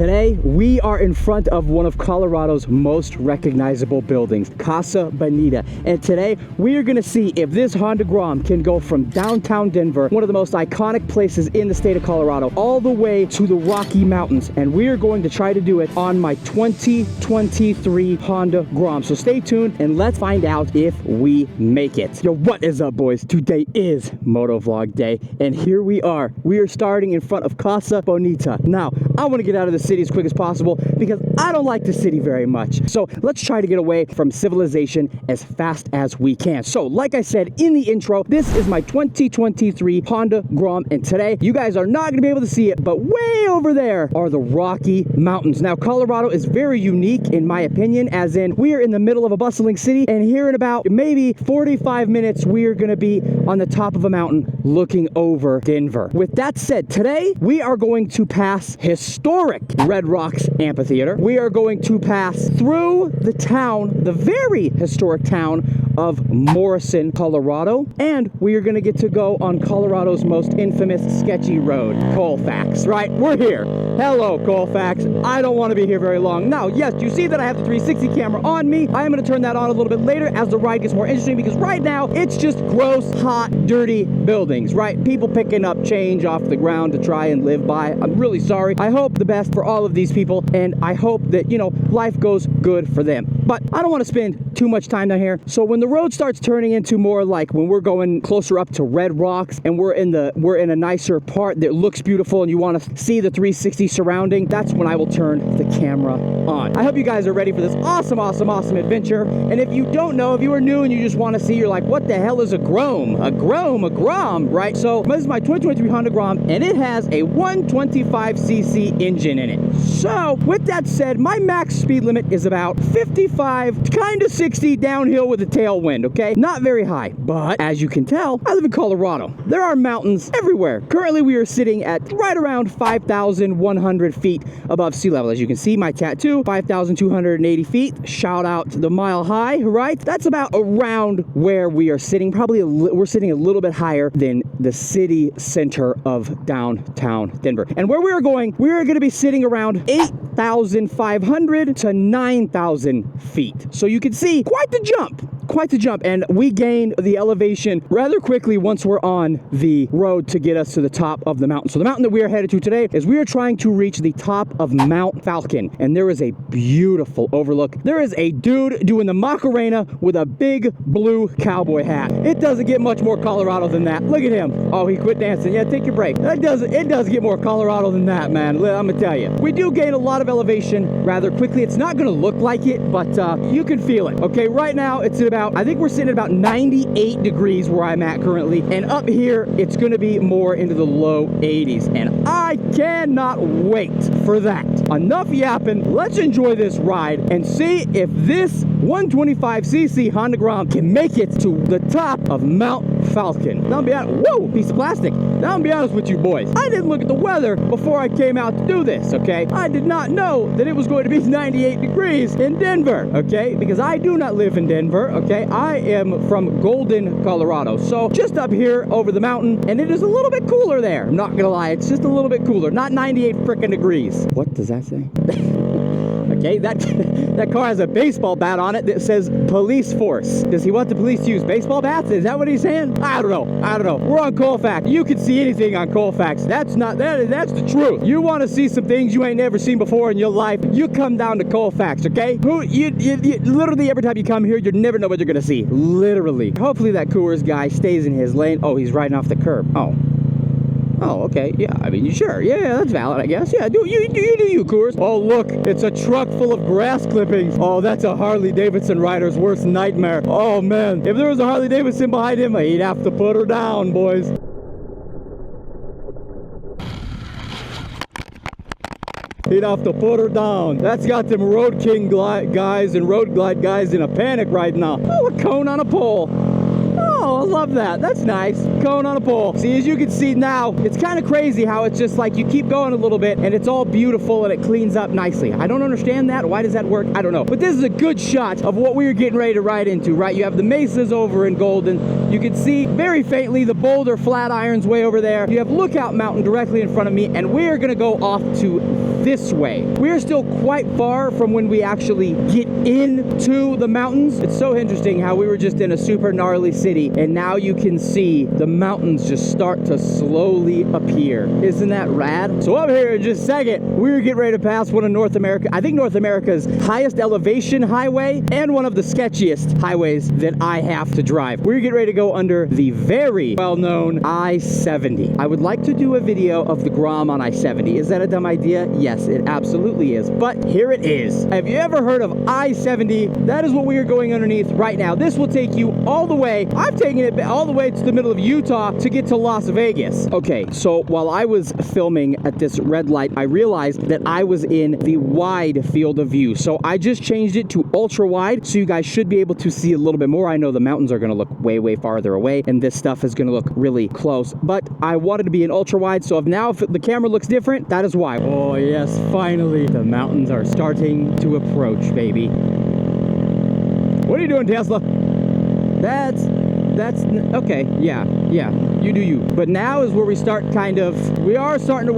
Today, we are in front of one of Colorado's most recognizable buildings, Casa Bonita. And today, we are gonna see if this Honda Grom can go from downtown Denver, one of the most iconic places in the state of Colorado, all the way to the Rocky Mountains. And we are going to try to do it on my 2023 Honda Grom. So stay tuned and let's find out if we make it. Yo, what is up, boys? Today is Motovlog Day, and here we are. We are starting in front of Casa Bonita. Now, I want to get out of the city as quick as possible because I don't like the city very much. So let's try to get away from civilization as fast as we can. So like I said in the intro, this is my 2023 Honda Grom, and today you guys are not going to be able to see it, but way over there are the Rocky Mountains. Now, Colorado is very unique in my opinion, as in we are in the middle of a bustling city, and here in about maybe 45 minutes we are going to be on the top of a mountain looking over Denver. With that said, today we are going to pass historic Red Rocks Amphitheater. We are going to pass through the town, the very historic town of Morrison, Colorado, and we are going to get to go on Colorado's most infamous sketchy road, Colfax, right? We're here. Hello, Colfax. I don't want to be here very long. Now, yes, you see that I have the 360 camera on me. I am going to turn that on a little bit later as the ride gets more interesting, because right now it's just gross, hot, dirty buildings, right? People picking up change off the ground to try and live by. I'm really sorry. I hope the best for all of these people, and I hope that, you know, life goes good for them. But I don't want to spend too much time down here. So when the road starts turning into more like when we're going closer up to Red Rocks and we're in a nicer part that looks beautiful and you want to see the 360 surrounding, that's when I will turn the camera on. I hope you guys are ready for this awesome adventure. And if you don't know, if you are new and you just want to see, you're like, what the hell is a Grom? A Grom, right? So this is my 2023 Honda Grom, and it has a 125cc engine in it. So with that said, my max speed limit is about 55, kind of 60 downhill with a tailwind, okay? Not very high, but as you can tell, I live in Colorado. There are mountains everywhere. Currently, we are sitting at right around 5,100 feet above sea level. As you can see, my tattoo, 5,280 feet. Shout out to the Mile High, right? That's about around where we are sitting. Probably we're sitting a little bit higher than the city center of downtown Denver. And where we are going to be sitting around 8,500 to 9,000 feet. So you can see quite the jump, and we gain the elevation rather quickly once we're on the road to get us to the top of the mountain. So the mountain that we are headed to today is we are trying to reach the top of Mount Falcon, and there is a beautiful overlook. There is a dude doing the Macarena with a big blue cowboy hat. It doesn't get much more Colorado than that. Look at him. Oh, he quit dancing. Yeah, take your break. It does get more Colorado than that, man. I'm gonna tell you. We do gain a lot of elevation rather quickly. It's not gonna look like it, but you can feel it. Okay, right now it's at about, I think we're sitting at about 98 degrees where I'm at currently, and up here it's going to be more into the low 80s, and I cannot wait for that. Enough yapping. Let's enjoy this ride and see if this 125cc Honda Grom can make it to the top of Mount Falcon. Now, I'll be honest, whoa, piece of plastic. Now, I'll be honest with you boys, I didn't look at the weather before I came out to do this, okay? I did not know that it was going to be 98 degrees in Denver, okay? Because I do not live in Denver, okay? I am from Golden, Colorado. So just up here over the mountain, and it is a little bit cooler there. I'm not gonna lie, it's just a little bit cooler. Not 98 frickin' degrees. What does that say? Okay, that car has a baseball bat on it that says police force. Does he want the police to use baseball bats? Is that what he's saying? I don't know. We're on Colfax. You can see anything on Colfax. That's the truth. You want to see some things you ain't never seen before in your life, you come down to Colfax, okay? You literally every time you come here, you never know what you're gonna see. Literally. Hopefully that Coors guy stays in his lane. Oh, he's riding off the curb. Oh, okay, yeah, I mean, sure, yeah, that's valid, I guess. Yeah, do you, Coors. Oh, look, it's a truck full of grass clippings. Oh, that's a Harley-Davidson rider's worst nightmare. Oh, man, if there was a Harley-Davidson behind him, he'd have to put her down, boys. He'd have to put her down. That's got them Road King guys and Road Glide guys in a panic right now. Oh, a cone on a pole. Oh, I love that. That's nice. Cone on a pole. See, as you can see now, it's kind of crazy how it's just like you keep going a little bit and it's all beautiful and it cleans up nicely. I don't understand that. Why does that work? I don't know. But this is a good shot of what we are getting ready to ride into, right? You have the mesas over in Golden. You can see very faintly the Boulder Flatirons way over there. You have Lookout Mountain directly in front of me, and we are going to go off to this way. We are still quite far from when we actually get into the mountains. It's so interesting how we were just in a super gnarly city, and now you can see the mountains just start to slowly appear. Isn't that rad? So up here in just a second, we're getting ready to pass one of North America, I think North America's highest elevation highway, and one of the sketchiest highways that I have to drive. We're getting ready to go under the very well-known I-70. I would like to do a video of the Grom on I-70. Is that a dumb idea? Yes, it absolutely is. But here it is. Have you ever heard of I-70? That is what we are going underneath right now. This will take you all the way. I've taken it all the way to the middle of Utah to get to Las Vegas. Okay, so while I was filming at this red light, I realized that I was in the wide field of view. So I just changed it to ultra wide, so you guys should be able to see a little bit more. I know the mountains are going to look way, way farther away, and this stuff is going to look really close, but I wanted to be in ultra wide, so if the camera looks different, that is why. Oh yes, finally, the mountains are starting to approach, baby. What are you doing, Tesla? That's okay. Yeah, you do you. But now is where we start we are starting to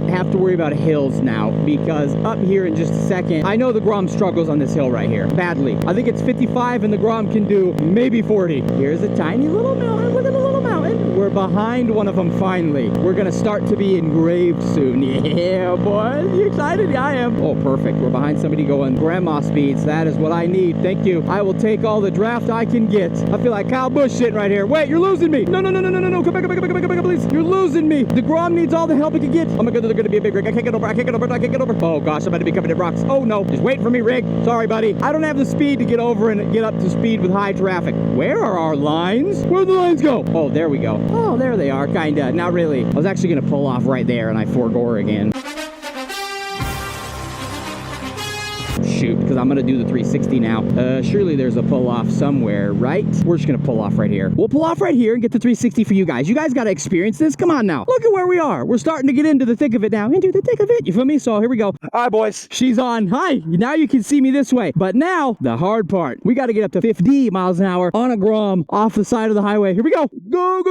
have to worry about hills now, because up here in just a second, I know the Grom struggles on this hill right here badly. I think it's 55 and the Grom can do maybe 40. Here's a tiny little mountain. Look at the little mountain. We're behind one of them finally. We're gonna start to be engraved soon. Yeah, boys, you excited? I am. Oh, perfect. We're behind somebody going grandma speeds. That is what I need. Thank you. I will take all the draft I can get. I feel like Kyle Busch sitting right here. Wait, you're losing me. No. Come back, please. You're losing me. The Grom needs all the help it can get. Oh my god, they're gonna be a big rig. I can't get over. Oh gosh, I'm about to be covered in rocks. Oh no, just wait for me, rig. Sorry, buddy. I don't have the speed to get over and get up to speed with high traffic. Where are our lines? Where'd the lines go? Oh, there we go. Oh, there they are, kinda. Not really. I was actually gonna pull off right there and I forgore again. Shoot, because I'm gonna do the 360 now. Surely there's a pull off somewhere, right? We're just gonna pull off right here. We'll pull off right here and get the 360 for you guys. You guys gotta experience this. Come on now. Look at where we are. We're starting to get into the thick of it now. Into the thick of it. You feel me? So here we go. All right, boys. She's on. Hi. Now you can see me this way. But now, the hard part. We gotta get up to 50 miles an hour on a Grom off the side of the highway. Here we go. Go.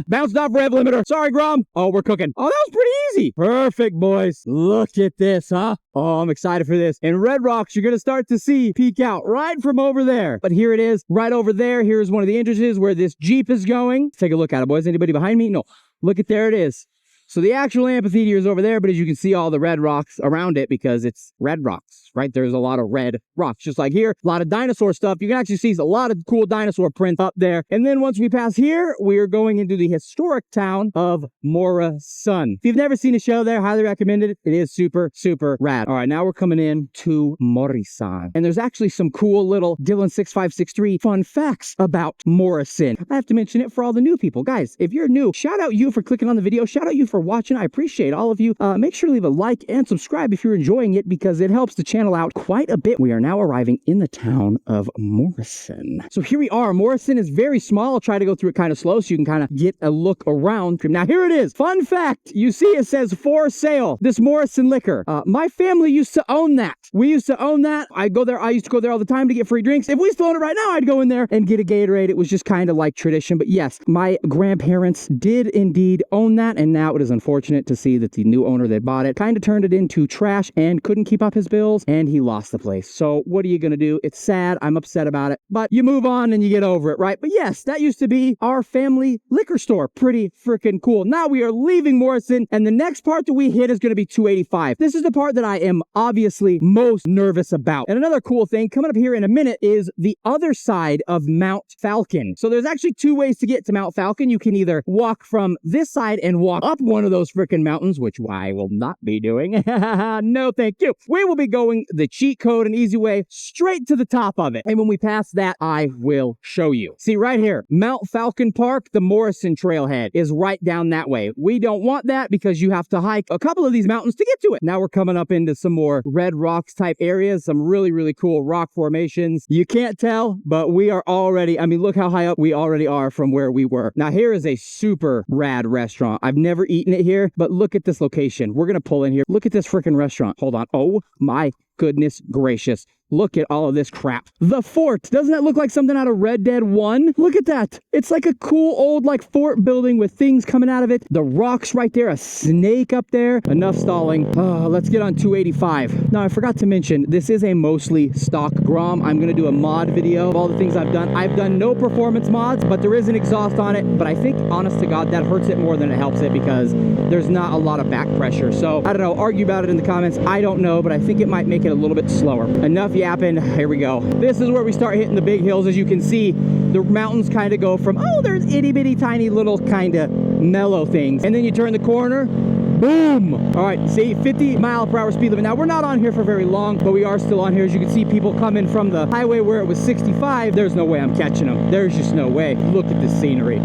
Bounced off rev limiter. Sorry, Grom. Oh, we're cooking. Oh, that was pretty easy. Perfect, boys. Look at this, huh? Oh, I'm excited for this. And Red Rocks, you're going to start to see peek out right from over there. But here it is, right over there. Here's one of the entrances where this Jeep is going. Let's take a look at it, boys. Anybody behind me? No. Look at, there it is. So the actual amphitheater is over there, but as you can see all the red rocks around it because it's red rocks, right? There's a lot of red rocks, just like here. A lot of dinosaur stuff. You can actually see a lot of cool dinosaur prints up there. And then once we pass here, we are going into the historic town of Morrison. If you've never seen a show there, highly recommend it. It is super, super rad. All right, now we're coming in to Morrison. And there's actually some cool little Dylan6563 fun facts about Morrison. I have to mention it for all the new people. Guys, if you're new, shout out you for clicking on the video. Shout out you for watching. I appreciate all of you. Make sure to leave a like and subscribe if you're enjoying it because it helps the channel out quite a bit. We are now arriving in the town of Morrison. So here we are. Morrison is very small. I'll try to go through it kind of slow so you can kind of get a look around. Now here it is. Fun fact. You see it says for sale. This Morrison liquor. My family used to own that. We used to own that. I used to go there all the time to get free drinks. If we still own it right now, I'd go in there and get a Gatorade. It was just kind of like tradition. But yes, my grandparents did indeed own that, and now it is unfortunate to see that the new owner that bought it kind of turned it into trash and couldn't keep up his bills, and he lost the place. So what are you gonna do? It's sad. I'm upset about it, but you move on and you get over it, right? But yes, that used to be our family liquor store. Pretty freaking cool. Now we are leaving Morrison, and the next part that we hit is gonna be 285. This is the part that I am obviously most nervous about. And another cool thing coming up here in a minute is the other side of Mount Falcon. So there's actually two ways to get to Mount Falcon. You can either walk from this side and walk up one of those freaking mountains, which I will not be doing. No, thank you. We will be going the cheat code and easy way straight to the top of it. And when we pass that, I will show you. See right here, Mount Falcon Park, the Morrison Trailhead is right down that way. We don't want that because you have to hike a couple of these mountains to get to it. Now we're coming up into some more red rocks type areas, some really, really cool rock formations. You can't tell, but we are already, I mean, look how high up we already are from where we were. Now here is a super rad restaurant. I've never eaten it here, but look at this location. We're going to pull in here. Look at this freaking restaurant. Hold on. Oh my goodness gracious. Look at all of this crap. The fort. Doesn't that look like something out of Red Dead 1? Look at that. It's like a cool old like fort building with things coming out of it. The rocks right there. A snake up there. Enough stalling. Let's get on 285. Now, I forgot to mention, this is a mostly stock Grom. I'm going to do a mod video of all the things I've done. I've done no performance mods, but there is an exhaust on it. But I think, honest to God, that hurts it more than it helps it because there's not a lot of back pressure. So, I don't know. Argue about it in the comments. I don't know, but I think it might make it a little bit slower. Enough yapping. Here we go. This is where we start hitting the big hills. As you can see, the mountains kind of go from, oh, there's itty bitty tiny little kind of mellow things. And then you turn the corner, boom. All right, see, 50-mile-per-hour speed limit. Now, we're not on here for very long, but we are still on here. As you can see, people coming from the highway where it was 65. There's no way I'm catching them. There's just no way. Look at this scenery.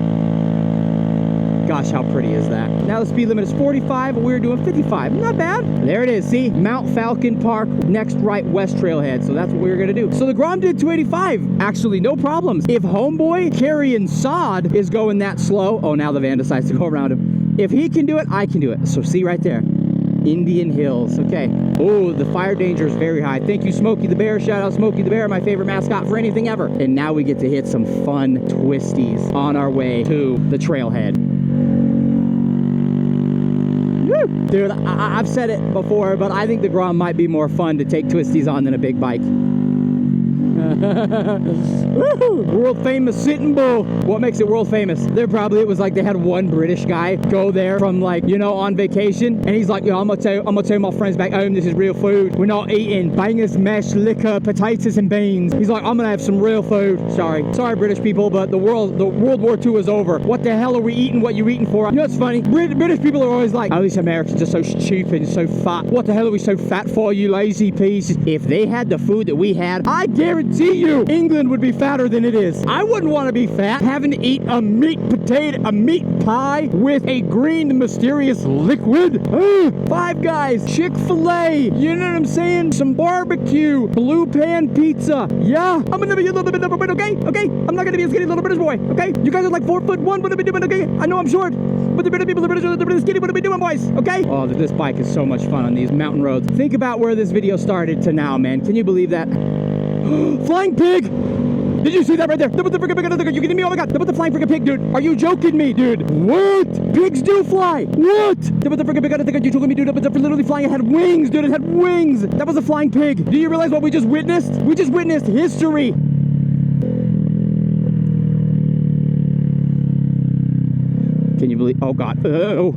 Gosh, how pretty is that? Now the speed limit is 45, we're doing 55. Not bad. There it is, see? Mount Falcon Park, next right west trailhead. So that's what we're gonna do. So the Grom did 285. Actually, no problems. If homeboy carrying sod is going that slow, oh, now the van decides to go around him. If he can do it, I can do it. So see right there. Indian Hills. Okay. Oh, the fire danger is very high. Thank you, Smokey the Bear. Shout out Smokey the Bear, my favorite mascot for anything ever. And now we get to hit some fun twisties on our way to the trailhead. Dude, I've said it before, but I think the Grom might be more fun to take twisties on than a big bike. World famous sitting bull. What makes it world famous? It was like they had one British guy go there from, like, you know, on vacation, and he's like, yo, I'm gonna tell my friends back home this is real food. We're not eating bangers, mash, liquor, potatoes and beans. He's like, I'm gonna have some real food. Sorry British people, but the World War II is over. What the hell are we eating? What you eating for? You know, it's funny, British people are always like, oh, these Americans are so stupid and so fat. What the hell are we so fat for, you lazy pieces? If they had the food that we had, I guarantee you England would be fatter than it is. I wouldn't want to be fat having to eat a meat pie with a green mysterious liquid. Five Guys, Chick-fil-A, you know what I'm saying? Some barbecue, blue pan pizza. Yeah, I'm gonna be a little bit of a bit, okay? I'm not gonna be a skinny little British boy, okay? You guys are like 4'1", what are we doing, okay? I know I'm short, but the British people, the British skinny, what are we doing, boys, okay? Oh, this bike is so much fun on these mountain roads. Think about where this video started to now, man. Can you believe that? Flying pig! Did you see that right there? That was the freaking pig. You kidding me? Oh my god, that was the flying freaking pig, dude. Are you joking me, dude? What? Pigs do fly. What? That was the freaking pig. You joking me, dude? That was literally flying. It had wings, dude. It had wings. That was a flying pig. Do you realize what we just witnessed? We just witnessed history. Can you believe? Oh god. Oh.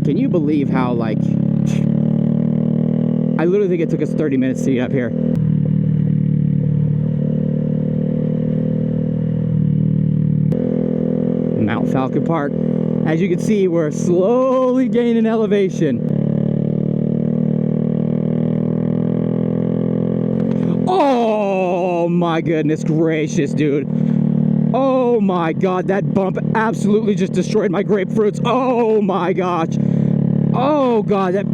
Can you believe how, like, I literally think it took us 30 minutes to get up here. Mount Falcon Park. As you can see, we're slowly gaining elevation. Oh my goodness gracious, dude. Oh my god, that bump absolutely just destroyed my grapefruits. Oh my gosh. Oh god, that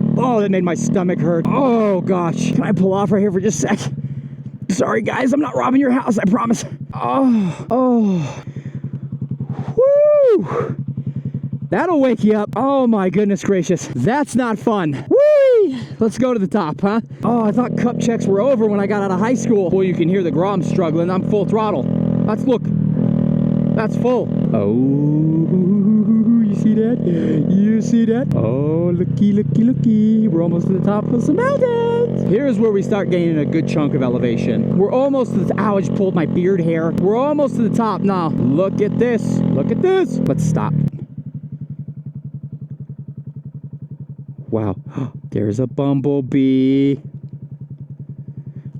made my stomach hurt. Oh gosh. Can I pull off right here for just a sec? Sorry guys, I'm not robbing your house, I promise. Oh. Woo! That'll wake you up. Oh my goodness gracious. That's not fun. Whee! Let's go to the top, huh? Oh, I thought cup checks were over when I got out of high school. Boy, you can hear the Grom struggling. I'm full throttle. Look. That's full. Oh, you see that? You see that? Oh, looky. We're almost to the top of some mountains. Here's where we start gaining a good chunk of elevation. We're almost to the, ow, I just pulled my beard hair. We're almost to the top now. Look at this. Look at this. Let's stop. Wow. There's a bumblebee.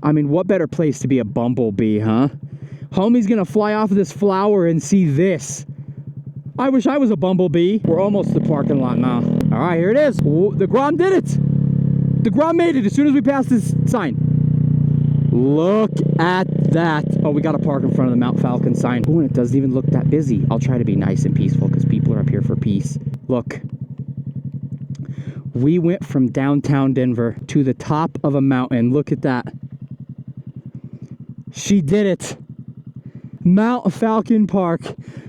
I mean, what better place to be a bumblebee, huh? Homie's gonna fly off of this flower and see this. I wish I was a bumblebee. We're almost to the parking lot now. All right, here it is. Ooh, the Grom did it. The Grom made it as soon as we passed this sign. Look at that. Oh, we got to park in front of the Mount Falcon sign. Oh, and it doesn't even look that busy. I'll try to be nice and peaceful because people are up here for peace. Look. We went from downtown Denver to the top of a mountain. Look at that. She did it. Mount Falcon Park.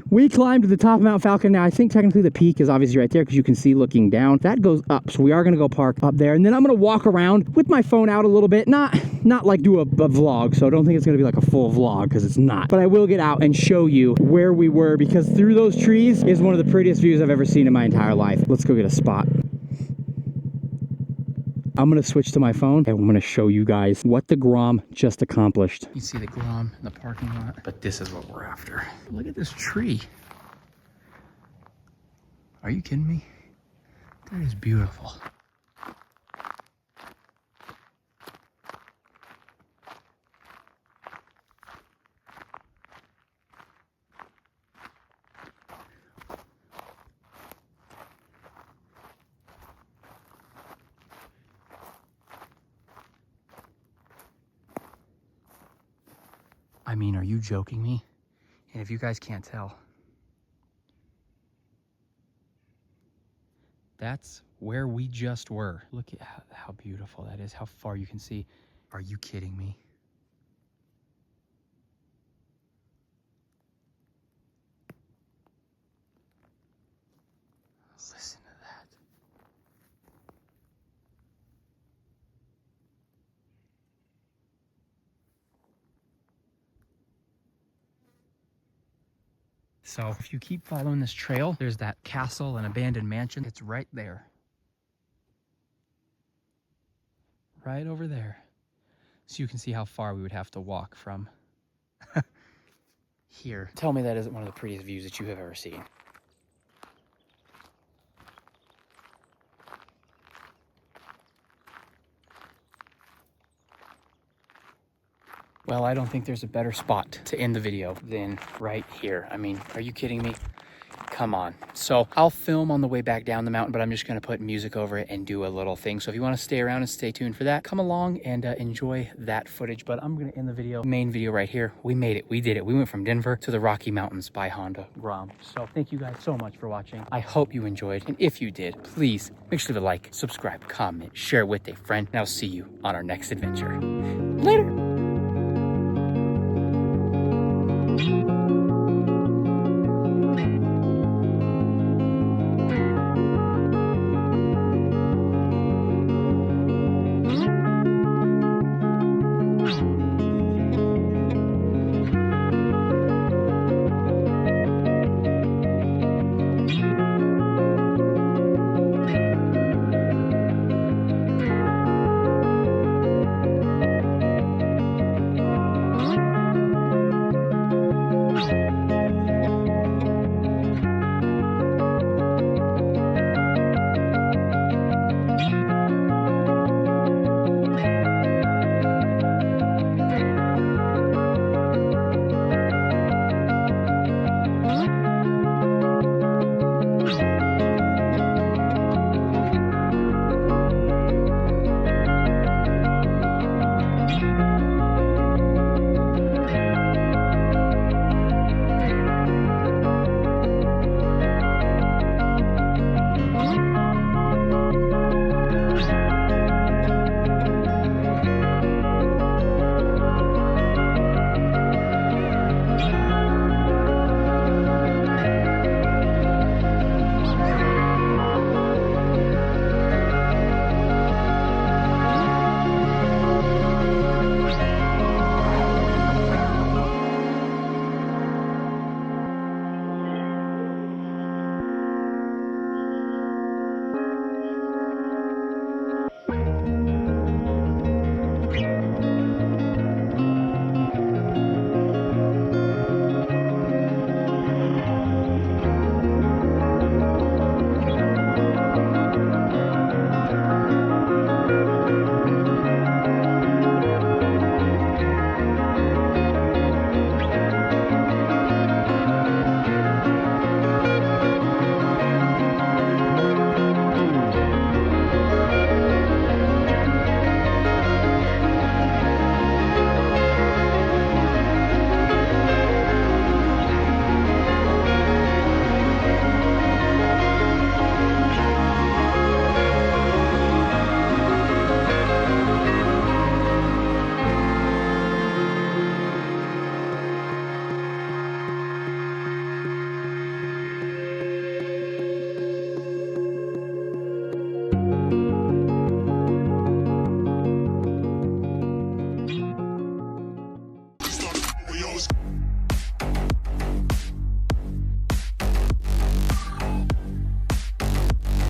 We climbed to the top of Mount Falcon. Now, I think technically the peak is obviously right there because you can see looking down. That goes up, so we are going to go park up there. And then I'm going to walk around with my phone out a little bit. Not not like do a vlog, so I don't think it's gonna be like a full vlog because it's not. But I will get out and show you where we were, because through those trees is one of the prettiest views I've ever seen in my entire life. Let's go get a spot. I'm gonna switch to my phone and I'm gonna show you guys what the Grom just accomplished. You see the Grom in the parking lot, but this is what we're after. Look at this tree. Are you kidding me? That is beautiful. I mean, are you joking me? And if you guys can't tell, that's where we just were. Look at how beautiful that is, how far you can see. Are you kidding me? Listen to that. So if you keep following this trail, there's that castle and abandoned mansion. It's right there. Right over there. So you can see how far we would have to walk from here. Tell me that isn't one of the prettiest views that you have ever seen. Well, I don't think there's a better spot to end the video than right here. I mean, are you kidding me? Come on. So I'll film on the way back down the mountain, but I'm just going to put music over it and do a little thing. So if you want to stay around and stay tuned for that, come along and enjoy that footage. But I'm going to end the video, main video right here. We made it. We did it. We went from Denver to the Rocky Mountains by Honda Grom. So thank you guys so much for watching. I hope you enjoyed. And if you did, please make sure to like, subscribe, comment, share with a friend. And I'll see you on our next adventure. Later.